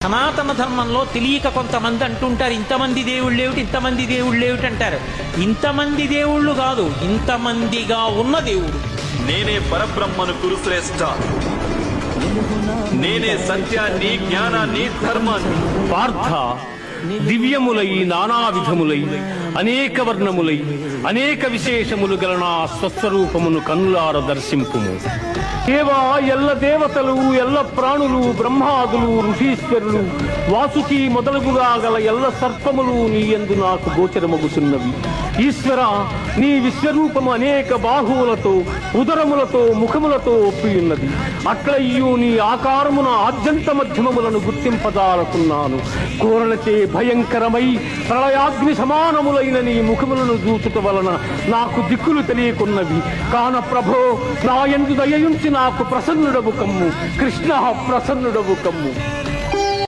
సనాతన ధర్మంలో తెలియక కొంతమంది అంటుంటారు, ఇంతమంది దేవుళ్ళు ఏమిటి, ఇంతమంది దేవుళ్ళు ఏమిటి అంటారు. ఇంతమంది దేవుళ్ళు కాదు, ఇంతమందిగా ఉన్న దేవుడు. నేనే పరబ్రహ్మను కురుశ్రేష్ఠ, నేనే సత్యాన్ని, జ్ఞానాన్ని, ధర్మాన్ని. పార్థ, దివ్యములై నానా విధములై అనేక వర్ణములై అనేక విశేషములు గల నా స్వస్వరూపమును కన్నులార దర్శింపుము. దేవా, ఎల్ల దేవతలు, ఎల్ల ప్రాణులు, బ్రహ్మాదులు, ఋషీశ్వరులు, వాసుకి మొదలుగుగా గల ఎల్ల సర్పములు నీ యందు నాకు గోచరమగుతున్నవి. ఈశ్వర, నీ విశ్వరూపము అనేక బాహువులతో, ఉదరములతో, ముఖములతో ఒప్పియున్నది. అట్లయ్యూ నీ ఆకారమున ఆద్యంత మధ్యమములను గుర్తింపదాలకున్నాను. కోరలచే భయంకరమై ప్రళయాగ్ని సమానములైన నీ ముఖములను చూచుట వలన నాకు దిక్కులు తెలియకున్నవి. కాన ప్రభో, నా యందు దయయుంచి నాకు ప్రసన్నుడవు కమ్ము. కృష్ణ, ప్రసన్నుడవు కమ్ము.